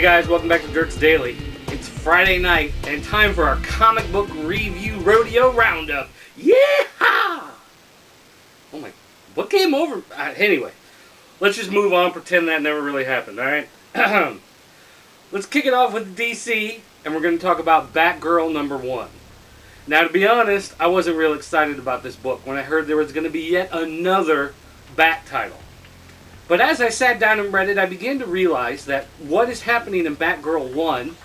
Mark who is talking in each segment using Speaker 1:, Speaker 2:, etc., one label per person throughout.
Speaker 1: guys, welcome back to Dirk's Daily. It's Friday night and time for our comic book review rodeo roundup. Yeah! Oh my, what came over? Anyway, let's just move on, pretend that never really happened, alright? Let's kick it off with DC, and we're going to talk about Batgirl #1. Now, to be honest, I wasn't real excited about this book when I heard there was going to be yet another Bat title. But as I sat down and read it, I began to realize that what is happening in Batgirl 1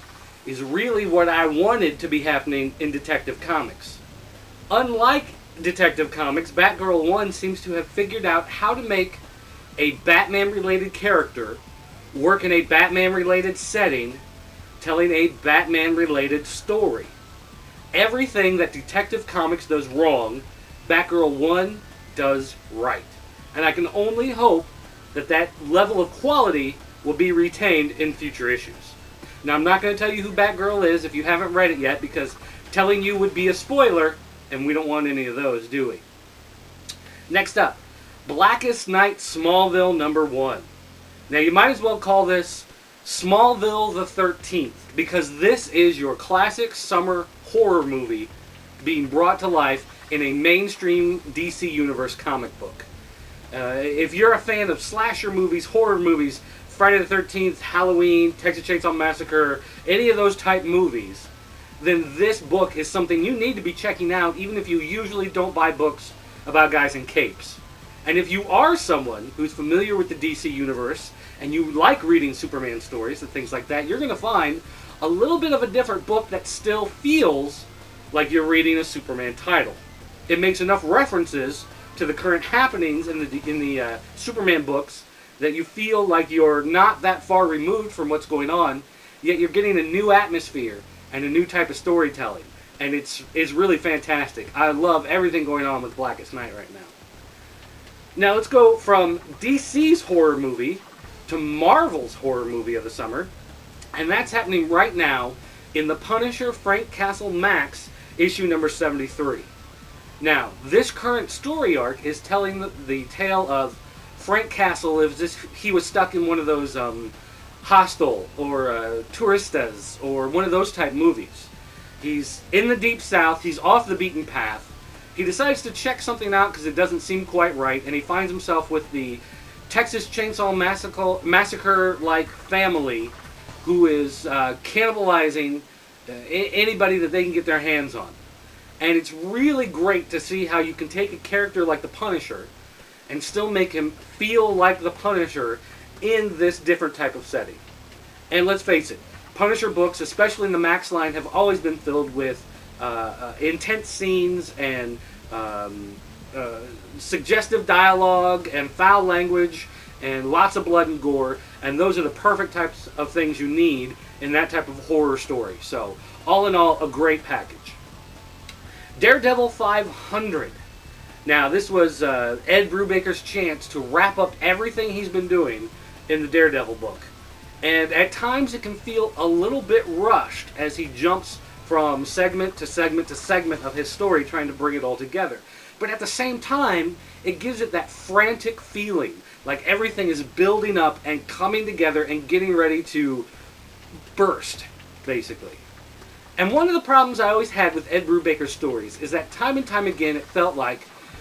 Speaker 1: is really what I wanted to be happening in Detective Comics. Unlike Detective Comics, Batgirl 1 seems to have figured out how to make a Batman-related character work in a Batman-related setting, telling a Batman-related story. Everything that Detective Comics does wrong, Batgirl 1 does right. And I can only hope that that level of quality will be retained in future issues. Now, I'm not going to tell you who Batgirl is if you haven't read it yet, because telling you would be a spoiler, and we don't want any of those, do we? Next up, Blackest Night Smallville #1. Now, you might as well call this Smallville the 13th, because this is your classic summer horror movie being brought to life in a mainstream DC Universe comic book. If you're a fan of slasher movies, horror movies, Friday the 13th, Halloween, Texas Chainsaw Massacre, any of those type movies, then this book is something you need to be checking out, even if you usually don't buy books about guys in capes. And if you are someone who's familiar with the DC Universe, and you like reading Superman stories and things like that, you're going to find a little bit of a different book that still feels like you're reading a Superman title. It makes enough references to the current happenings in the Superman books that you feel like you're not that far removed from what's going on, yet you're getting a new atmosphere and a new type of storytelling. And it's really fantastic. I love everything going on with Blackest Night right now. Now let's go from DC's horror movie to Marvel's horror movie of the summer. And that's happening right now in The Punisher Frank Castle Max issue number 73. Now, this current story arc is telling the tale of Frank Castle. He was stuck in one of those Hostel or Touristas or one of those type movies. He's in the Deep South. He's off the beaten path. He decides to check something out because it doesn't seem quite right, and he finds himself with the Texas Chainsaw Massacre-like family who is cannibalizing anybody that they can get their hands on. And it's really great to see how you can take a character like the Punisher and still make him feel like the Punisher in this different type of setting. And let's face it, Punisher books, especially in the Max line, have always been filled with intense scenes and suggestive dialogue and foul language and lots of blood and gore. And those are the perfect types of things you need in that type of horror story. So, all in all, a great package. Daredevil 500. Now, this was Ed Brubaker's chance to wrap up everything he's been doing in the Daredevil book. And at times it can feel a little bit rushed as he jumps from segment to segment to segment of his story, trying to bring it all together. But at the same time, it gives it that frantic feeling, like everything is building up and coming together and getting ready to burst, basically. And one of the problems I always had with Ed Brubaker's stories is that time and time again it felt like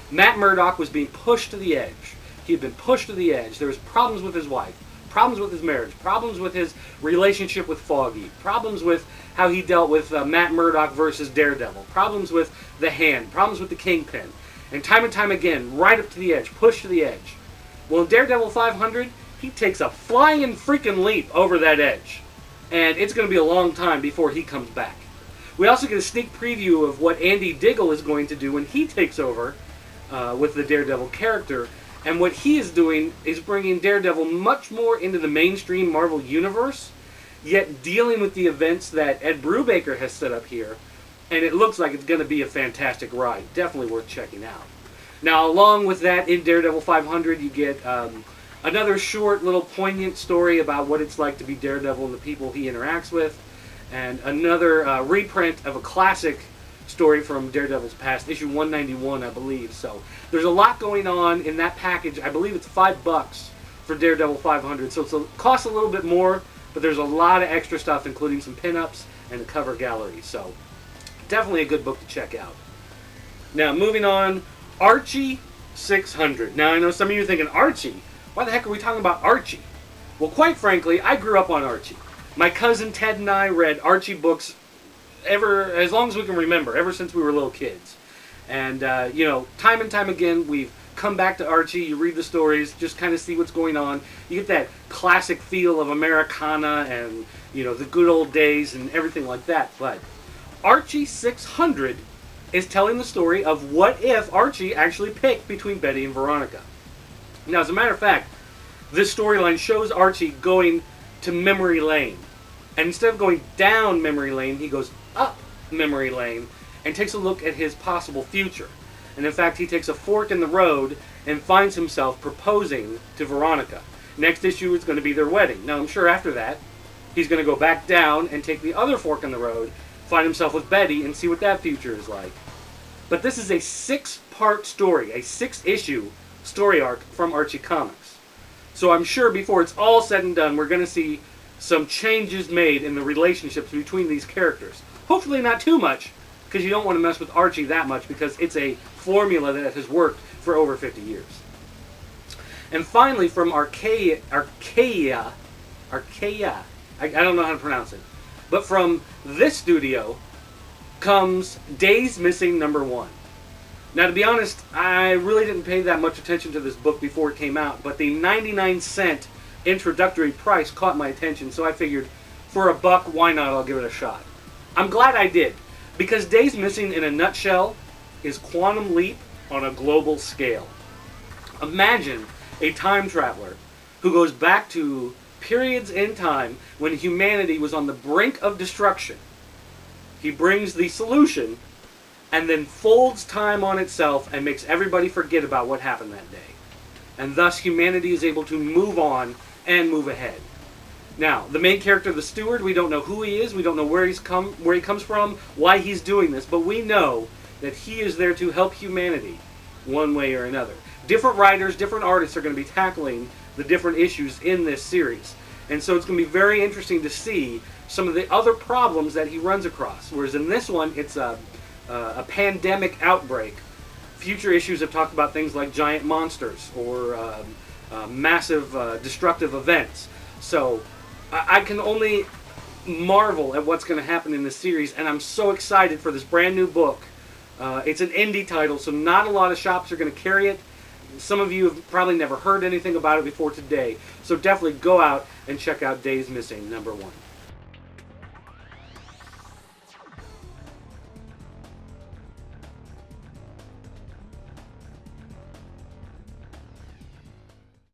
Speaker 1: Matt Murdock was being pushed to the edge. He had been pushed to the edge. There was problems with his wife, problems with his marriage, problems with his relationship with Foggy, problems with how he dealt with Matt Murdock versus Daredevil, problems with the Hand, problems with the Kingpin. And time again, right up to the edge, pushed to the edge. Well, in Daredevil 500, he takes a flying freaking leap over that edge. And it's going to be a long time before he comes back. We also get a sneak preview of what Andy Diggle is going to do when he takes over with the Daredevil character. And what he is doing is bringing Daredevil much more into the mainstream Marvel Universe, yet dealing with the events that Ed Brubaker has set up here. And it looks like it's going to be a fantastic ride. Definitely worth checking out. Now, along with that, in Daredevil 500, you get another short, little poignant story about what it's like to be Daredevil and the people he interacts with. And another reprint of a classic story from Daredevil's past, issue 191, I believe. So there's a lot going on in that package. I believe it's $5 for Daredevil 500. So it costs a little bit more but there's a lot of extra stuff, including some pinups and a cover gallery. So definitely a good book to check out. Now, moving on, Archie 600. Now, I know some of you are thinking, Archie? Why the heck are we talking about Archie? Well, quite frankly, I grew up on Archie. My cousin Ted and I read Archie books as long as we can remember, ever since we were little kids. And, you know, time and time again, we've come back to Archie. You read the stories, just kind of see what's going on. You get that classic feel of Americana and, you know, the good old days and everything like that. But Archie 600 is telling the story of what if Archie actually picked between Betty and Veronica. Now, as a matter of fact, this storyline shows Archie going to memory lane. And instead of going down memory lane, he goes up memory lane and takes a look at his possible future. And in fact, he takes a fork in the road and finds himself proposing to Veronica. Next issue is going to be their wedding. Now, I'm sure after that, he's going to go back down and take the other fork in the road, find himself with Betty, and see what that future is like. But this is a 6-part story, a 6-issue story arc from Archie Comics. So I'm sure before it's all said and done, we're going to see some changes made in the relationships between these characters. Hopefully not too much, because you don't want to mess with Archie that much, because it's a formula that has worked for over 50 years. And finally, from Archaea, I don't know how to pronounce it, but from this studio comes Days Missing #1. Now, to be honest, I really didn't pay that much attention to this book before it came out, but the 99-cent introductory price caught my attention, so I figured, for $1, why not? I'll give it a shot. I'm glad I did, because Days Missing, in a nutshell, is Quantum Leap on a global scale. Imagine a time traveler who goes back to periods in time when humanity was on the brink of destruction. He brings the solution and then folds time on itself and makes everybody forget about what happened that day. And thus humanity is able to move on and move ahead. Now, the main character, the steward, we don't know who he is, we don't know where he comes from, why he's doing this, but we know that he is there to help humanity one way or another. Different writers, different artists are going to be tackling the different issues in this series. And so it's going to be very interesting to see some of the other problems that he runs across. Whereas in this one, it's a pandemic outbreak. Future issues have talked about things like giant monsters or massive destructive events. So I can only marvel at what's going to happen in this series, and I'm so excited for this brand new book. It's an indie title, so not a lot of shops are going to carry it. Some of you have probably never heard anything about it before today, so definitely go out and check out Days Missing #1.